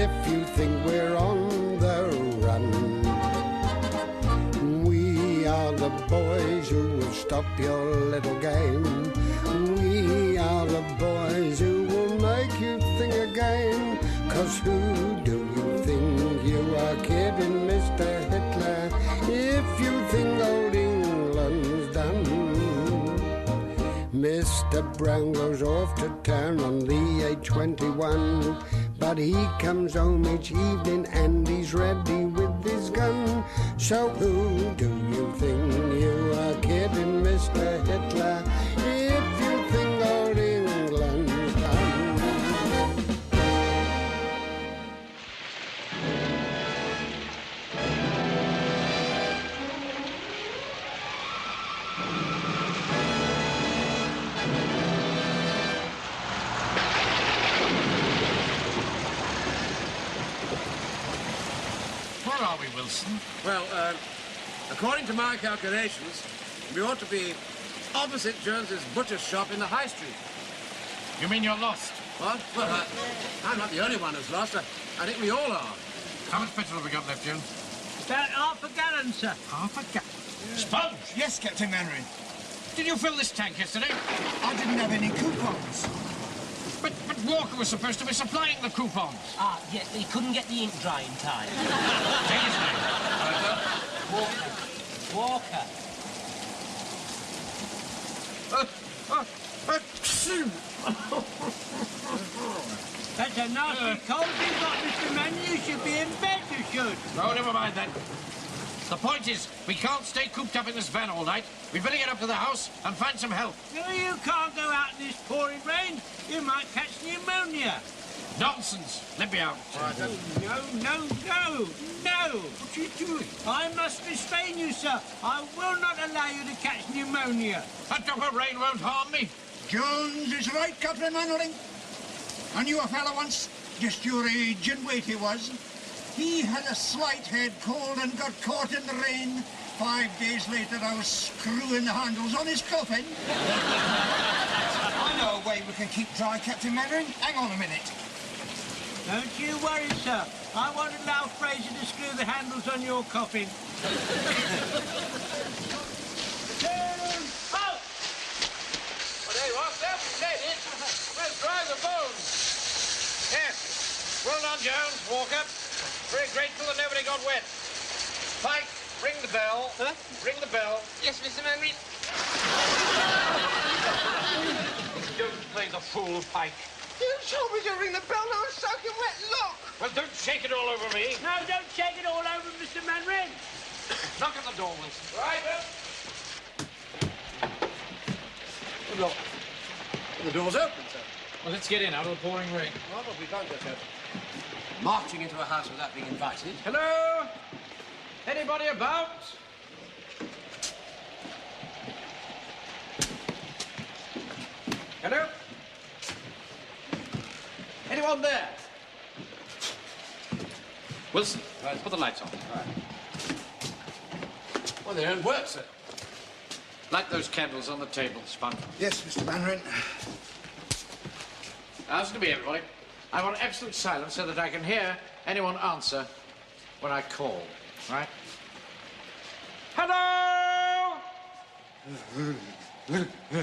if you think we're on the run. We are the boys who will stop your little game. We are the boys who will make you think again. 'Cause who do you think you are kidding, Mr. Hitler, if you think old England's done? Mr. Brown goes off to town on the A21, but he comes home each evening and he's ready with his gun. So who do you think you are kidding, Mr. Hitler, if you think old England's done? Where are we, Wilson? Well, according to my calculations, we ought to be opposite Jones's butcher's shop in the High Street. You mean you're lost? What? Well, I'm not the only one who's lost. I think we all are. How much petrol have we got left, Jones? About half a gallon, sir. Half a gallon? Yeah. Sponge! Yes, Captain Mainwaring. Did you fill this tank yesterday? I didn't have any coupons. But Walker was supposed to be supplying the coupons. Ah, yeah, he couldn't get the ink dry in time. Take his name. Walker. Walker. That's a nasty cold you've got, Mr. Mann. You should be in bed, you should. Oh, never mind then. The point is, we can't stay cooped up in this van all night. We better get up to the house and find some help. No, you can't go out in this pouring rain. You might catch pneumonia. Nonsense. Let me out. No. What are you doing? I must restrain you, sir. I will not allow you to catch pneumonia. A drop of rain won't harm me. Jones is right, Captain Mainwaring. I knew a fellow once, just your age and weight he was. He had a slight head cold and got caught in the rain. 5 days later, I was screwing the handles on his coffin. I know a way we can keep dry, Captain Mainwaring. Hang on a minute. Don't you worry, sir. I won't allow Fraser to screw the handles on your coffin. Oh! Well, there you are, sir. Dead it. Let's dry the bones. Yes. Well done, Jones. Walker. Very grateful that nobody got wet. Pike, ring the bell. Huh? Ring the bell. Yes, Mr. Mainwaring. Don't play the fool, Pike. You told me to ring the bell. Now I'm soaking wet. Look. Well, don't shake it all over me. No, don't shake it all over Mr. Mainwaring. Knock at the door, Wilson. Right, Look. The door's open, sir. Well, let's get in out of the pouring rain. Oh, but we can't just go marching into a house without being invited. Hello? Anybody about? Hello? Anyone there? Wilson, right, put the lights on. Right. Well, they don't work, sir. Light those candles on the table, Spunk. Yes, Mr. Mainwaring. Now, listen to me, everybody. I want absolute silence so that I can hear anyone answer when I call, right? Hello?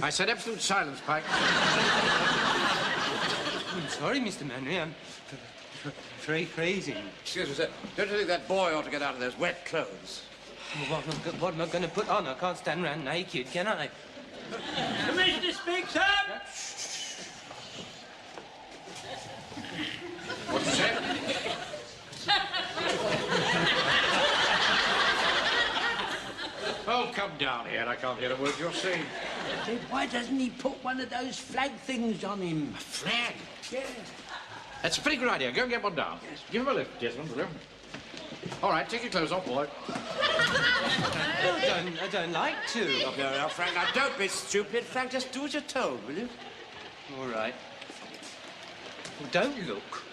I said absolute silence, Pike. I'm sorry, Mr. Mainwaring. I'm very crazy. Excuse me, sir. Don't you think that boy ought to get out of those wet clothes? What am I going to put on? I can't stand around naked, can I? Commissioner speaks up. What's you say? Oh, come down here. I can't hear a word you're saying. Then why doesn't he put one of those flag things on him? A flag? Yeah. That's a pretty good idea. Go and get one down. Yes. Give him a lift, Desmond, will you? All right, take your clothes off, boy. I don't like to. Look, now, Frank, now, don't be stupid. Frank, just do as you're told, will you? All right. Well, don't look.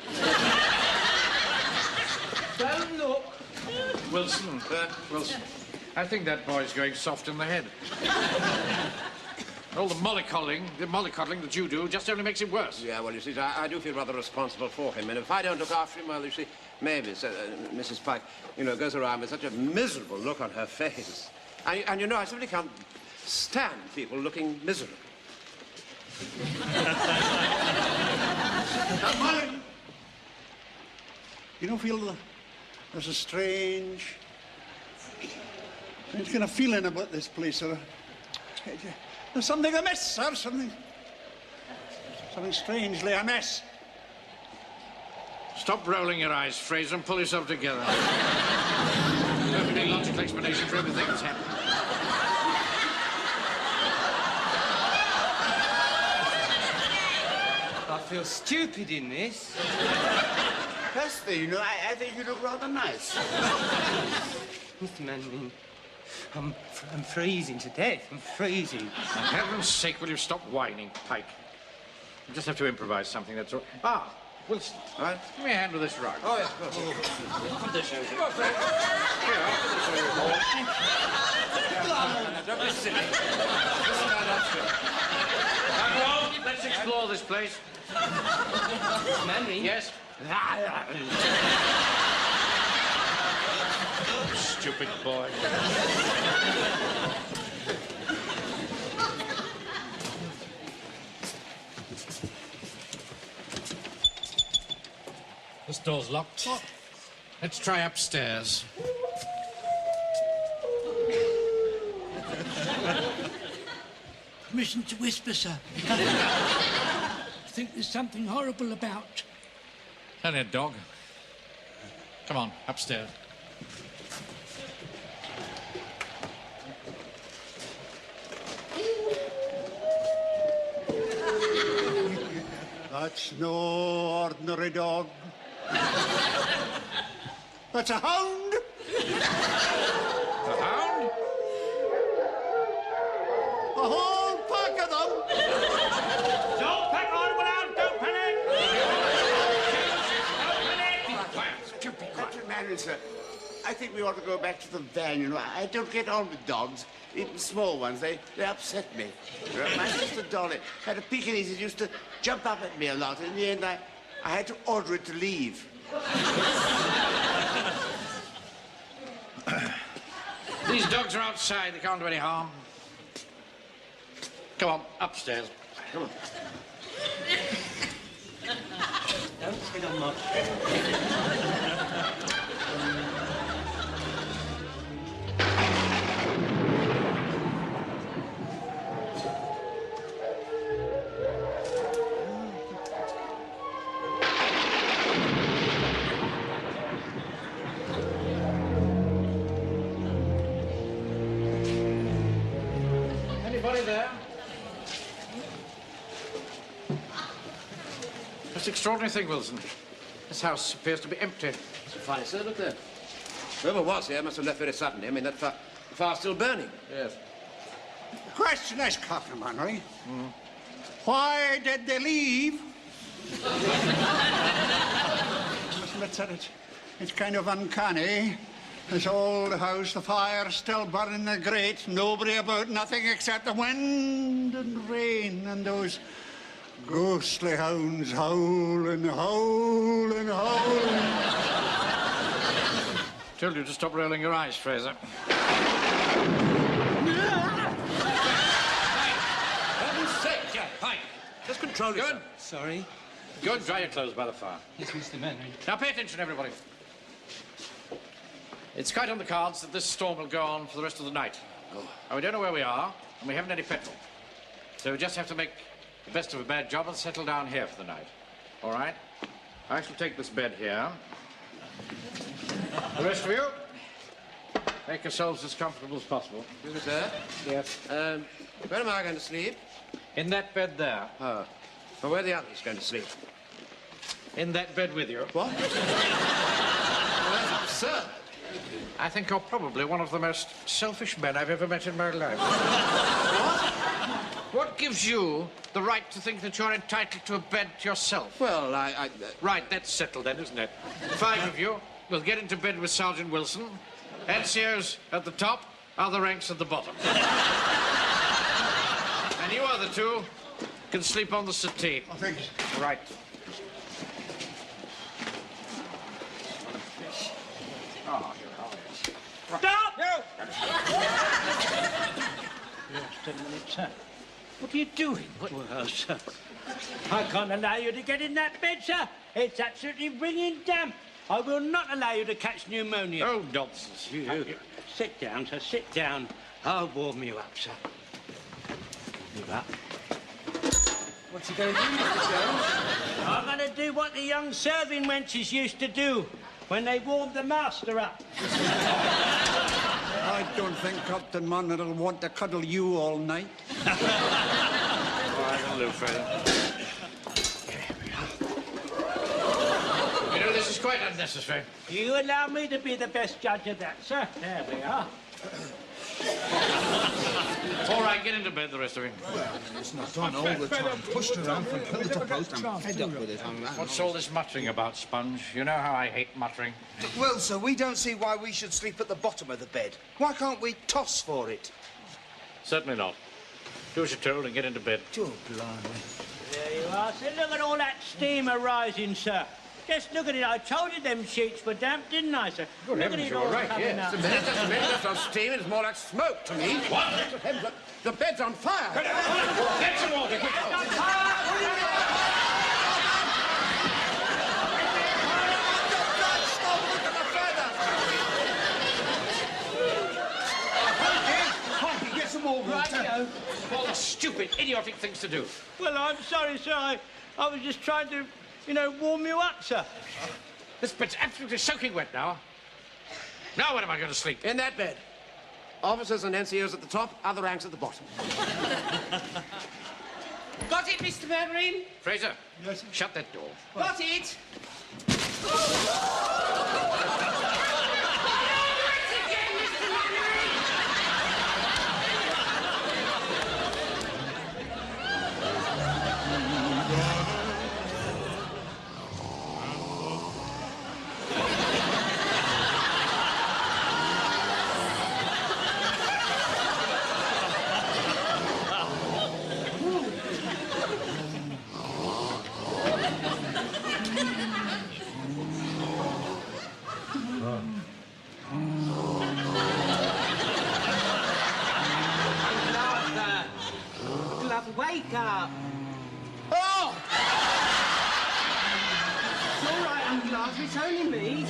Don't look. Wilson, I think that boy's going soft in the head. All the mollycoddling that you do just only makes it worse. Yeah, well, you see, I do feel rather responsible for him, and if I don't look after him, well, you see, maybe Mrs. Pike, you know, goes around with such a miserable look on her face. And you know, I simply can't stand people looking miserable. Mullen, you don't feel there's a strange kind of feeling about this place, sir? There's something amiss, sir, something strangely amiss. Stop rolling your eyes, Fraser, and pull yourself together. Perfectly logical explanation for everything that's happened. I feel stupid in this. Personally, you know, I think you look rather nice. Mr. Manning, I'm freezing to death. I'm freezing. For heaven's sake, will you stop whining, Pike? You just have to improvise something, that's all. Ah, Wilson. All right? Give me a hand with this rug. Oh, yes, of course. Put this over. Come on, Fred. Here, I'll put this over. Don't be silly. Listen down upstairs. Now, go on, let's explore this place. Mr. Manning? Yes? Stupid boy. This door's locked. Let's try upstairs. Permission to whisper, sir. I think there's something horrible about. Hello, dog. Come on, upstairs. That's no ordinary dog. That's a hound. A hound? A whole pack of them. Don't pack all around, don't panic! Captain Manning, sir, I think we ought to go back to the van, you know. I don't get on with dogs, even small ones. They upset me. My sister Dolly had a Pekingese that used to jump up at me a lot. In the end, I had to order it to leave. These dogs are outside. They can't do any harm. Come on, upstairs. Come on. Don't sit on much. Anybody there? Most extraordinary thing, Wilson. This house appears to be empty. It's funny, sir, look there. Whoever was here must have left very suddenly. I mean, that the fire's still burning. Yes. The question is, Captain Manning, why did they leave? I must admit, sir, it's kind of uncanny. This old house, the fire still burning the grate, nobody about, nothing except the wind and rain and those ghostly hounds howling, howling, howling. Told you to stop rolling your eyes, Fraser. Heaven's sake, yeah, Pike. Just control yourself. Good. Sorry. Go and dry your clothes by the fire. Yes, Mr. Manning. Now, pay attention, everybody. It's quite on the cards that this storm will go on for the rest of the night. And we don't know where we are, and we haven't any petrol. So we just have to make the best of a bad job and settle down here for the night. All right? I shall take this bed here. The rest of you, make yourselves as comfortable as possible. Excuse me, sir. Yes. Where am I going to sleep? In that bed there. Oh. Well, where are the others going to sleep? In that bed with you. What? Well, that's absurd. I think you're probably one of the most selfish men I've ever met in my life. What gives you the right to think that you're entitled to a bed to yourself? Well, Right, that's settled then, isn't it? 5 of you will get into bed with Sergeant Wilson. NCOs at the top, other ranks at the bottom. And you other two can sleep on the settee. Oh, thanks. Right. Stop! No! Just a minute, sir. What are you doing? Well, sir, I can't allow you to get in that bed, sir. It's absolutely ringing damp. I will not allow you to catch pneumonia. Oh, nonsense. You sit down, sir, sit down. I'll warm you up, sir. You up? What's he going to do, Mr. Jones? I'm going to do what the young serving wenches used to do when they warmed the master up. I don't think Captain Manner will want to cuddle you all night. All right, I'll do, Fraser. You know, this is quite unnecessary. You allow me to be the best judge of that, sir. There we are. All right, get into bed, the rest of you. It's not done all the time. Pushed around from pillar to post. I'm fed up with it. What's all this muttering about, Sponge? You know how I hate muttering. Well, sir, we don't see why we should sleep at the bottom of the bed. Why can't we toss for it? Certainly not. Do as you're told and get into bed. Oh, blimey. There you are, sir. Look at all that steam arising, sir. Just look at it. I told you them sheets were damp, didn't I, sir? Good look at heavens, it you're all right, coming yes. up. Just a minute, that's not steam. It's more like smoke to me. What? The bed's on fire. Get some water, quick. Get some more water. All the stupid, idiotic things to do. Well, I'm sorry, sir. I was just trying to, warm you up, sir. This bed's absolutely soaking wet now. Now when am I going to sleep? In that bed. Officers and NCOs at the top, other ranks at the bottom. Got it, Mr. Mannering? Fraser. Yes, sir. Shut that door. Got it. Wake up! Oh! It's all right, Uncle Arthur, it's only me.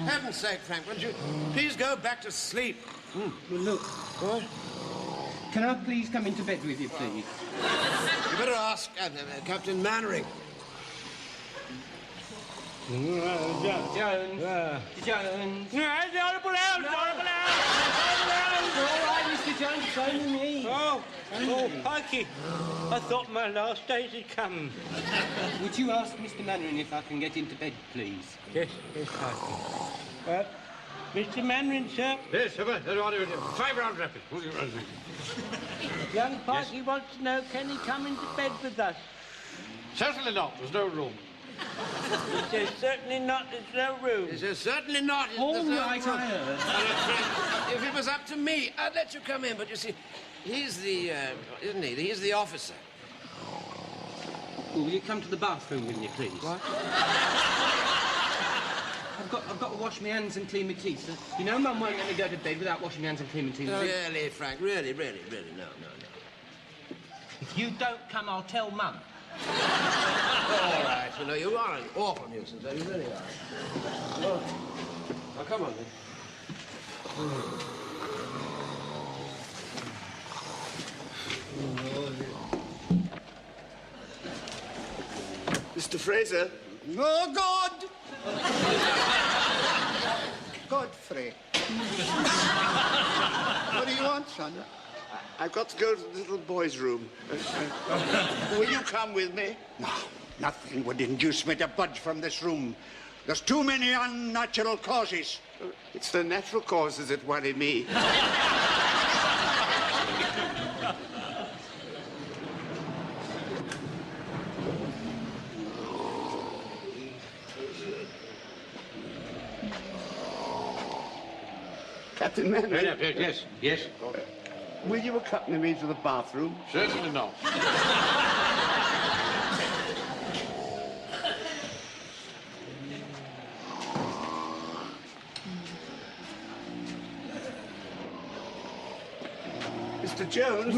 Heaven's sake, Frank, would you please go back to sleep? Well, look. What? Can I please come into bed with you, please? You better ask Captain Mannering. Jones. Jones. No, it's horrible house, horrible house, horrible house. It's all right, Mr. Jones, it's only me. Oh, Pikey. I thought my last days had come. Would you ask Mr. Mannering if I can get into bed, please? Yes, Pikey. Mr. Mannering, sir. Yes, sir. 5 round rapid. Young Pikey wants to know, can he come into bed with us? Certainly not. There's no room. He says, certainly not, there's no room. He says, certainly not. All There's no right, room. I heard. If it was up to me, I'd let you come in, but you see, he's the, isn't he? He's the officer. Will you come to the bathroom with me, please? What? I've got to wash my hands and clean my teeth. You know, Mum won't let me go to bed without washing my hands and cleaning my teeth. Really, Frank, really, no. If you don't come, I'll tell Mum. All right, you are an awful nuisance, you really are. Oh. Now, come on, then. Mr. Fraser. Oh, God! Godfrey. What do you want, son? I've got to go to the little boy's room. Will you come with me? No, nothing would induce me to budge from this room. There's too many unnatural causes. It's the natural causes that worry me. Captain Mannering. Yes. will you accompany me to the bathroom? Certainly not. Mr. Jones?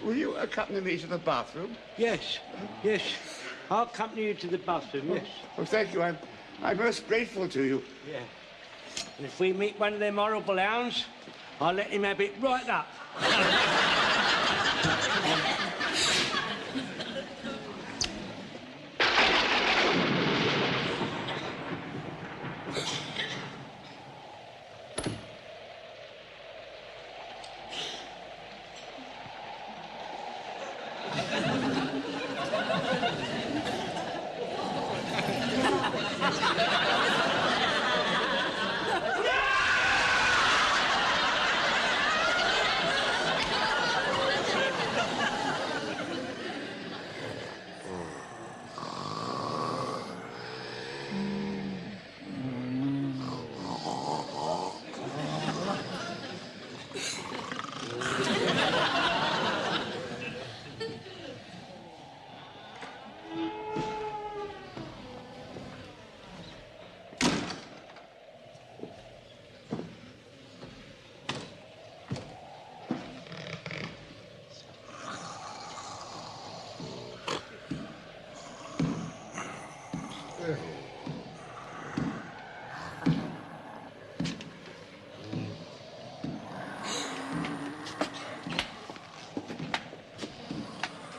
Will you accompany me to the bathroom? Yes, yes. I'll accompany you to the bathroom, yes. Oh, thank you. I'm most grateful to you. Yeah. And if we meet one of them horrible hounds, I'll let him have it right up.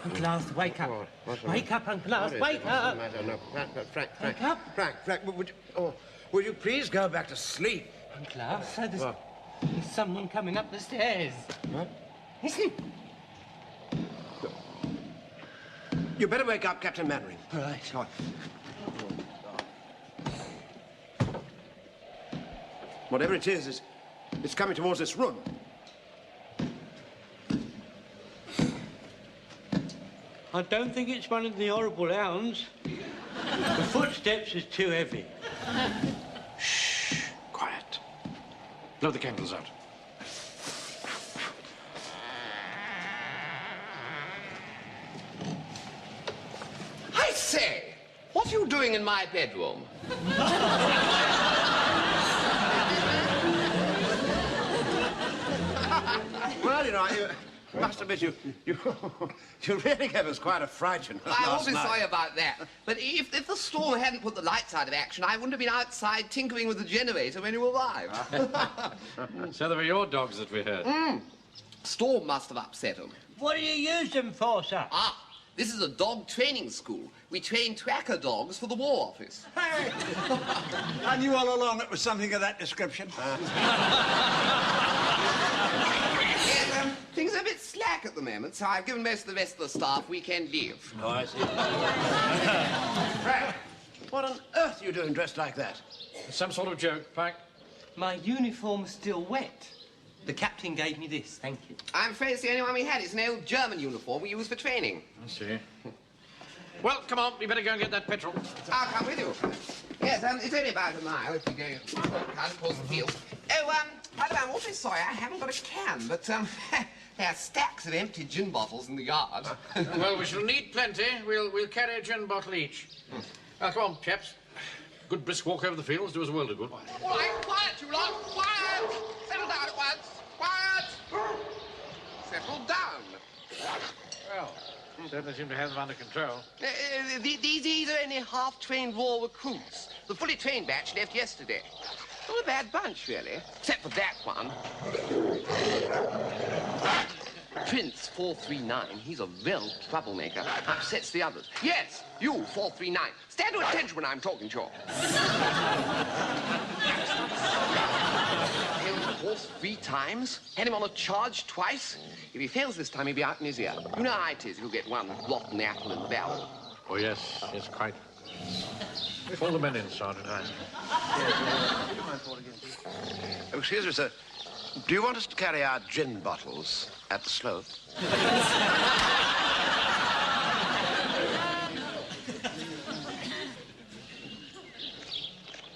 Uncle Arthur, wake up. Wake up, Uncle Arthur, wake up. No, Frank, Wake up. Frank, would you please go back to sleep? Uncle Arthur, there's someone coming up the stairs. What? Listen. You better wake up Captain Mannering. Right. Go on. Whatever it is, it's coming towards this room. I don't think it's one of the horrible hounds. The footsteps is too heavy. Shh. Quiet. Blow the candles out. I say, what are you doing in my bedroom? Well, you know, I must admit, you really gave us quite a fright, you know, I'm last awfully night. sorry about that. But if the storm hadn't put the lights out of action, I wouldn't have been outside tinkering with the generator when you arrived. So they were your dogs that we heard. Storm must have upset them. What do you use them for, sir? Ah, this is a dog training school. We train tracker dogs for the War Office. Hey! I knew all along it was something of that description. Yes, things are a bit slack at the moment, so I've given most of the rest of the staff weekend leave. Oh, I see. Frank, what on earth are you doing dressed like that? Some sort of joke, Pike. My uniform's still wet. The captain gave me this, thank you. I'm afraid it's the only one we had. It's an old German uniform we use for training. I see. Well, come on. We better go and get that petrol. I'll come with you. Yes, it's only about a mile if you go across the field. Oh, by the way, I'm awfully sorry I haven't got a can, but, there are stacks of empty gin bottles in the yard. Well, we shall need plenty. We'll carry a gin bottle each. Now, come on, chaps. Good brisk walk over the fields do us a world of good. All right, quiet, you lot, quiet! Settle down at once, quiet! Settle down. Well, certainly seem to have them under control. These are only half-trained raw recruits. The fully trained batch left yesterday. Not a bad bunch, really, except for that one. Prince 439, he's a real troublemaker. Upsets the others. Yes, you, 439. Stand to attention when I'm talking to you. Failed the horse 3 times, had him on a charge twice. If he fails this time, he'll be out in his ear. You know how it is, you'll get one rotten apple in the barrel. Oh, yes, it's quite. Call the men in, Sergeant. Excuse me, sir. Do you want us to carry our gin bottles at the slope?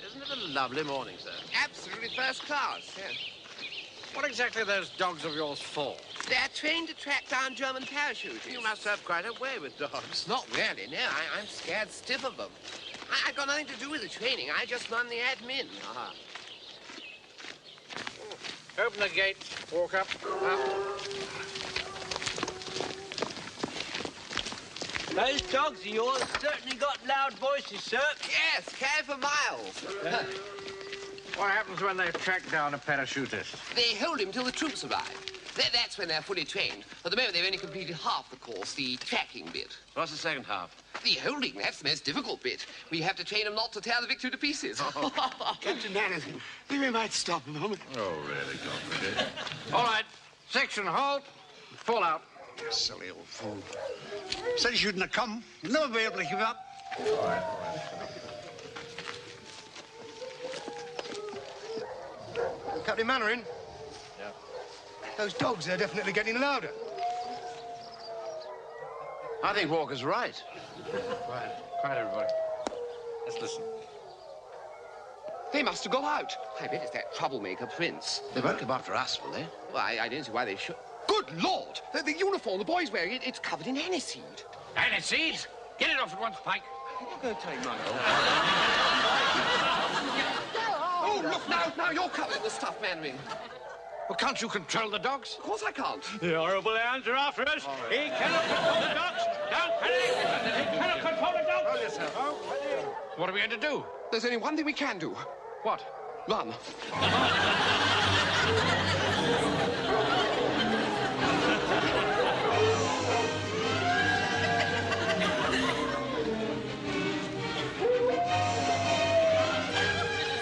Isn't it a lovely morning, sir. Absolutely first class, yes. What exactly are those dogs of yours for? They're trained to track down German parachutists. You must have quite a way with dogs. Not really, no. I'm scared stiff of them. I've got nothing to do with the training. I just run the admin. Ah. Open the gate, walk up. Those dogs of yours certainly got loud voices, sir. Yes, carry for miles. What happens when they track down a parachutist? They hold him till the troops arrive. That's when they're fully trained. At the moment, they've only completed half the course, the tracking bit. What's the second half? The holding, that's the most difficult bit. We have to train them not to tear the victory to pieces. Captain Harrison, think we might stop a moment? Oh, really, Godfrey? All right, section, halt, fall out. You silly old fool. Said you shouldn't have come. You'll never be able to give up. All right. Captain Mannering? Yeah. Those dogs are definitely getting louder. I think Walker's right. Quiet, everybody. Let's listen. They must have got out. I bet it's that troublemaker Prince. They won't come after us, will they? Well, I don't see why they should. Good Lord! The uniform the boy's wearing, it's covered in aniseed. Aniseed? Get it off at once, Pike. I'm not going to take mine. Oh, look, now you're covering the stuff, Mannering. Well, can't you control the dogs? Of course I can't. The horrible hounds are after us. He cannot control the dogs. Don't panic. He cannot control the dogs. What are we going to do? There's only one thing we can do. What? Run.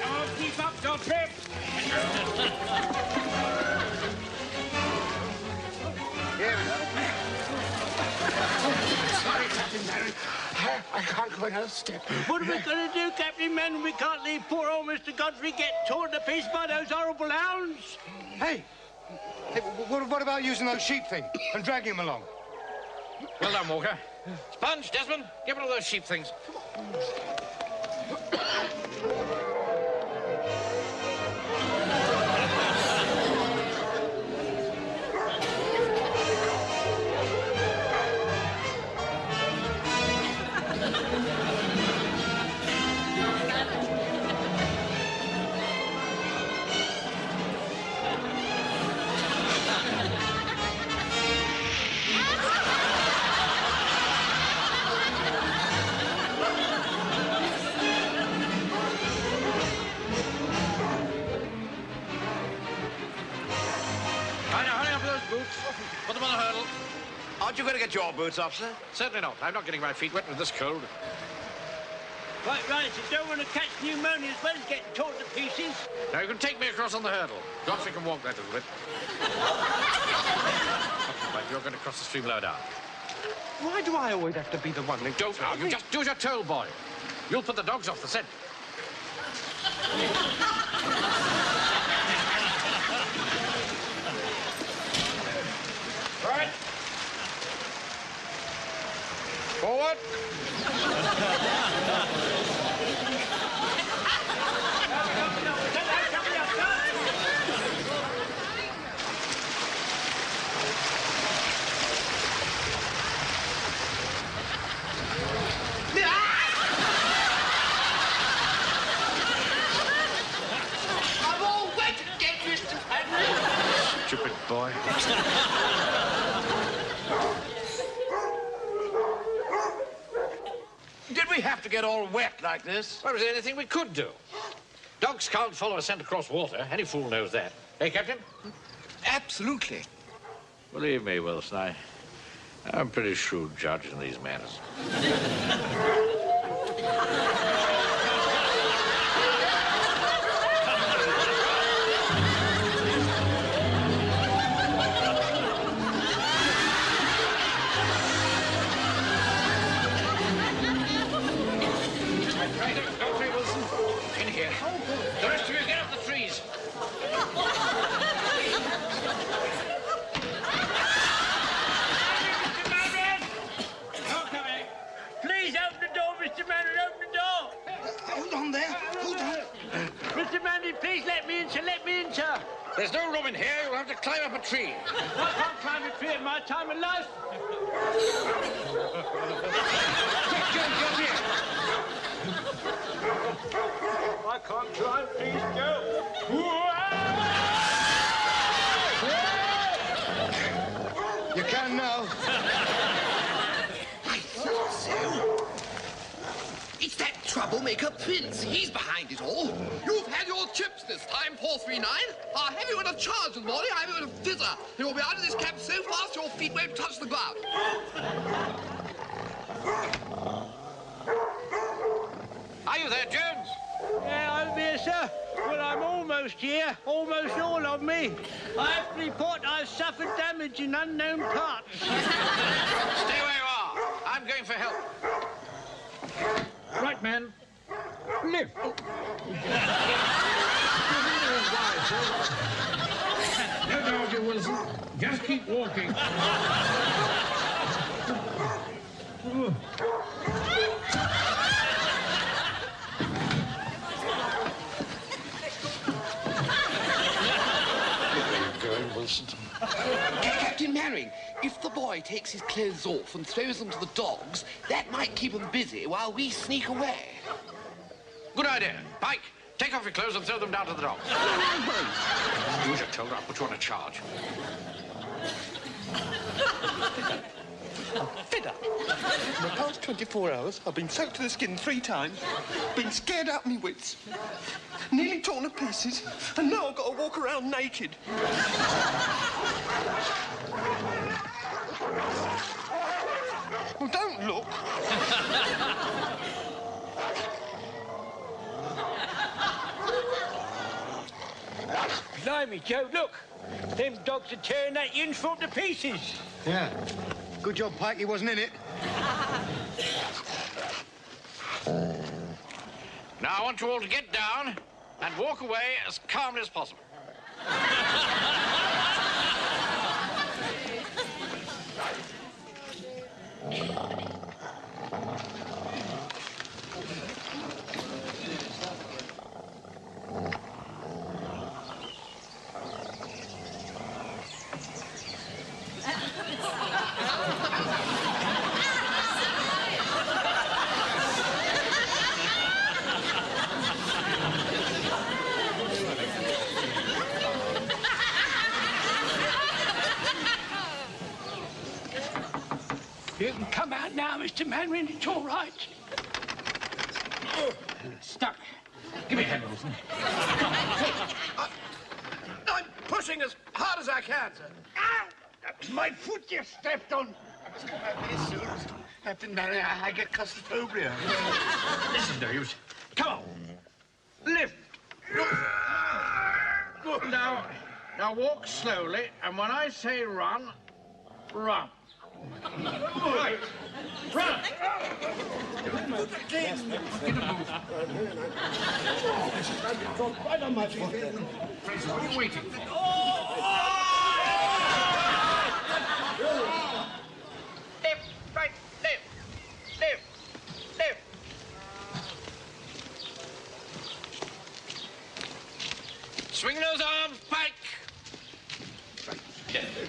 Oh, keep up, Godfrey. Sorry, Captain Mannering. I can't go another step. What are we going to do, Captain Man? We can't leave poor old Mr. Godfrey get torn to pieces by those horrible hounds. Hey, what about using those sheep things and dragging them along? Well done, Walker. Sponge, Desmond, get one of those sheep things. Put them on the hurdle. Aren't you going to get your boots off, sir? Certainly not. I'm not getting my feet wet with this cold. Right, so don't want to catch pneumonia as well as getting torn to pieces. Now, you can take me across on the hurdle. Godfrey can walk that a little bit. Right, you're going to cross the stream low down. Why do I always have to be the one that Don't argue. Just do as you're told, boy. You'll put the dogs off the scent. Right. Forward. I'm all wet again, Mr. Henry. Stupid boy. Did we have to get all wet like this? Well, was there anything we could do? Dogs can't follow a scent across water. Any fool knows that. Hey, Captain? Absolutely. Believe me, Wilson, I'm a pretty shrewd judge in these matters. The rest of you, get up the trees. Please open the door, Mr. Manning, open the door. There's no room in here. You'll have to climb up a tree. I can't climb a tree at my time of life. Come here. I can't climb, please go. You can now. I thought so. It's that troublemaker Prince. He's behind it all. You've had your chips this time, 439. I'll have you in a charge in the morning. I'll have you in a fizzer. You'll be out of this cab so fast your feet won't touch the ground. Are you there, Jones? Yeah, I'm here, sir. Well, I'm almost here. Almost all of me. I have to report I've suffered damage in unknown parts. Stay where you are. I'm going for help. Right, man. Lift. Don't argue, Wilson. Just keep walking. Captain Mannering, if the boy takes his clothes off and throws them to the dogs, that might keep them busy while we sneak away. Good idea. Pike, take off your clothes and throw them down to the dogs. Use your shoulder. I'll put you on a charge. Fed up. For the past 24 hours, I've been soaked to the skin 3 times, been scared out of me wits, nearly torn to pieces, and now I've got to walk around naked. Well, don't look. Blimey, Joe, look. Them dogs are tearing that uniform to pieces. Yeah. Good job, Pike, he wasn't in it. Now, I want you all to get down and walk away as calmly as possible. You can come out now, Mr. Mannering. It's all right. Stuck. Give me a hand, Wilson. I'm pushing as hard as I can, sir. Ow! That's my foot you stepped on. Captain Mannering, I get claustrophobia. This is no use. Come on. Lift. Good. Now walk slowly, and when I say run, run. Right. Run! Right on my foot. Fraser, what are you waiting for? Left, right, left, left, left. Swing those arms, Pike. Right, left.